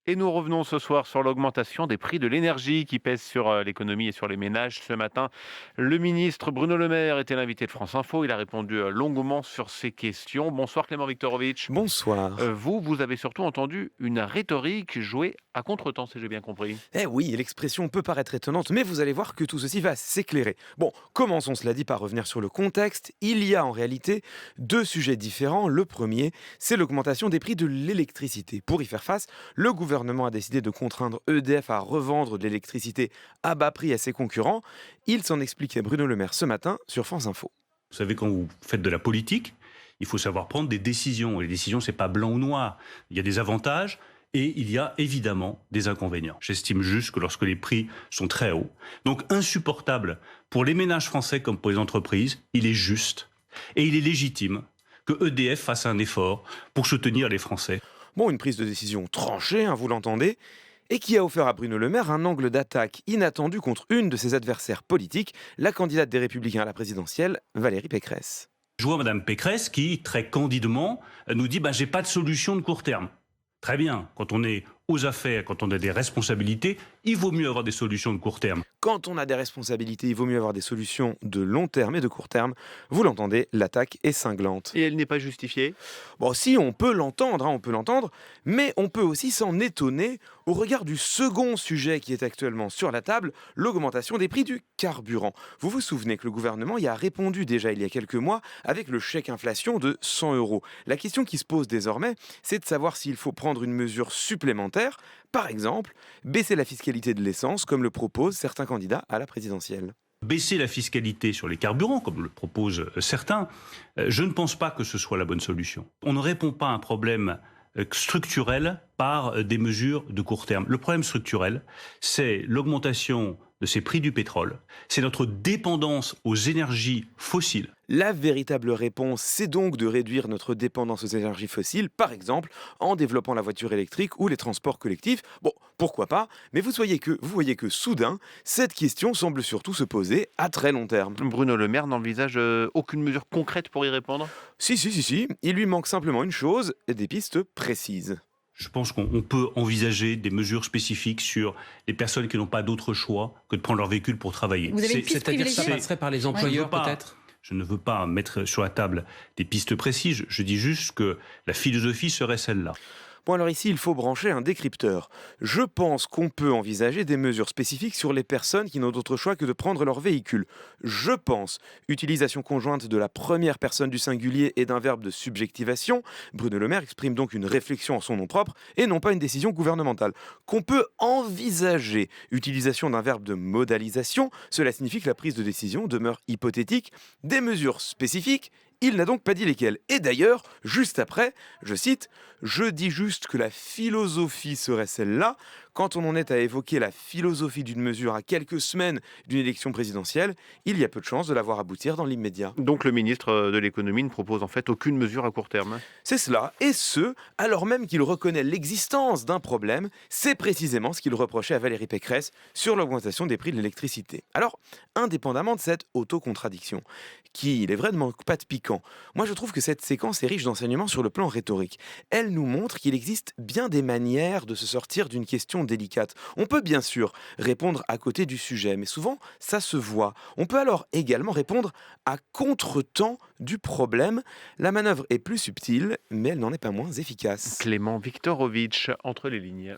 Et nous revenons ce soir sur l'augmentation des prix de l'énergie qui pèse sur l'économie et sur les ménages. Ce matin, le ministre Bruno Le Maire était l'invité de France Info. Il a répondu longuement sur ces questions. Bonsoir Clément Viktorovitch. Bonsoir. Vous avez surtout entendu une rhétorique jouée à contretemps, si j'ai bien compris. Eh oui, l'expression peut paraître étonnante, mais vous allez voir que tout ceci va s'éclairer. Bon, commençons cela dit par revenir sur le contexte. Il y a en réalité deux sujets différents. Le premier, c'est l'augmentation des prix de l'électricité. Pour y faire face, le gouvernement a décidé de contraindre EDF à revendre de l'électricité à bas prix à ses concurrents. Il s'en expliquait Bruno Le Maire ce matin sur France Info. Vous savez, quand vous faites de la politique, il faut savoir prendre des décisions. Et les décisions, c'est pas blanc ou noir. Il y a des avantages et il y a évidemment des inconvénients. J'estime juste que lorsque les prix sont très hauts, donc insupportables pour les ménages français comme pour les entreprises, il est juste et il est légitime que EDF fasse un effort pour soutenir les Français. Bon, une prise de décision tranchée, hein, vous l'entendez, et qui a offert à Bruno Le Maire un angle d'attaque inattendu contre une de ses adversaires politiques, la candidate des Républicains à la présidentielle, Valérie Pécresse. Je vois Madame Pécresse qui, très candidement, nous dit j'ai pas de solution de court terme. Très bien, quand on est aux affaires, quand on a des responsabilités, il vaut mieux avoir des solutions de court terme. Quand on a des responsabilités, il vaut mieux avoir des solutions de long terme et de court terme. Vous l'entendez, l'attaque est cinglante. Et elle n'est pas justifiée. Bon, si, on peut l'entendre, hein, on peut l'entendre, mais on peut aussi s'en étonner au regard du second sujet qui est actuellement sur la table, l'augmentation des prix du carburant. Vous vous souvenez que le gouvernement y a répondu déjà il y a quelques mois avec le chèque inflation de 100 euros. La question qui se pose désormais, c'est de savoir s'il faut prendre une mesure supplémentaire, par exemple, baisser la fiscalité de l'essence comme le proposent certains candidats à la présidentielle. Baisser la fiscalité sur les carburants, comme le proposent certains, je ne pense pas que ce soit la bonne solution. On ne répond pas à un problème structurel par des mesures de court terme. Le problème structurel, c'est l'augmentation de ces prix du pétrole, c'est notre dépendance aux énergies fossiles. La véritable réponse, c'est donc de réduire notre dépendance aux énergies fossiles, par exemple en développant la voiture électrique ou les transports collectifs. Bon, pourquoi pas, mais vous voyez que soudain, cette question semble surtout se poser à très long terme. Bruno Le Maire n'envisage aucune mesure concrète pour y répondre. Si, il lui manque simplement une chose, des pistes précises. Je pense qu'on peut envisager des mesures spécifiques sur les personnes qui n'ont pas d'autre choix que de prendre leur véhicule pour travailler. Vous avez une piste C'est-à-dire que ça privilégiée? passerait par les employeurs pas. peut-être. Je ne veux pas mettre sur la table des pistes précises, je dis juste que la philosophie serait celle-là. Bon alors ici, il faut brancher un décrypteur. Je pense qu'on peut envisager des mesures spécifiques sur les personnes qui n'ont d'autre choix que de prendre leur véhicule. Je pense utilisation conjointe de la première personne du singulier et d'un verbe de subjectivation. Bruno Le Maire exprime donc une réflexion en son nom propre et non pas une décision gouvernementale. Qu'on peut envisager utilisation d'un verbe de modalisation, cela signifie que la prise de décision demeure hypothétique. Des mesures spécifiques, il n'a donc pas dit lesquelles. Et d'ailleurs, juste après, je cite, je dis juste que la philosophie serait celle-là. Quand on en est à évoquer la philosophie d'une mesure à quelques semaines d'une élection présidentielle, il y a peu de chances de la voir aboutir dans l'immédiat. Donc le ministre de l'économie ne propose en fait aucune mesure à court terme. C'est cela, et ce, alors même qu'il reconnaît l'existence d'un problème, c'est précisément ce qu'il reprochait à Valérie Pécresse sur l'augmentation des prix de l'électricité. Alors, indépendamment de cette autocontradiction, qui, il est vrai, ne manque pas de piquant, moi je trouve que cette séquence est riche d'enseignements sur le plan rhétorique. Elle nous montre qu'il existe bien des manières de se sortir d'une question délicate. On peut bien sûr répondre à côté du sujet, mais souvent ça se voit. On peut alors également répondre à contre-temps du problème. La manœuvre est plus subtile, mais elle n'en est pas moins efficace. Clément Viktorovitch, entre les lignes.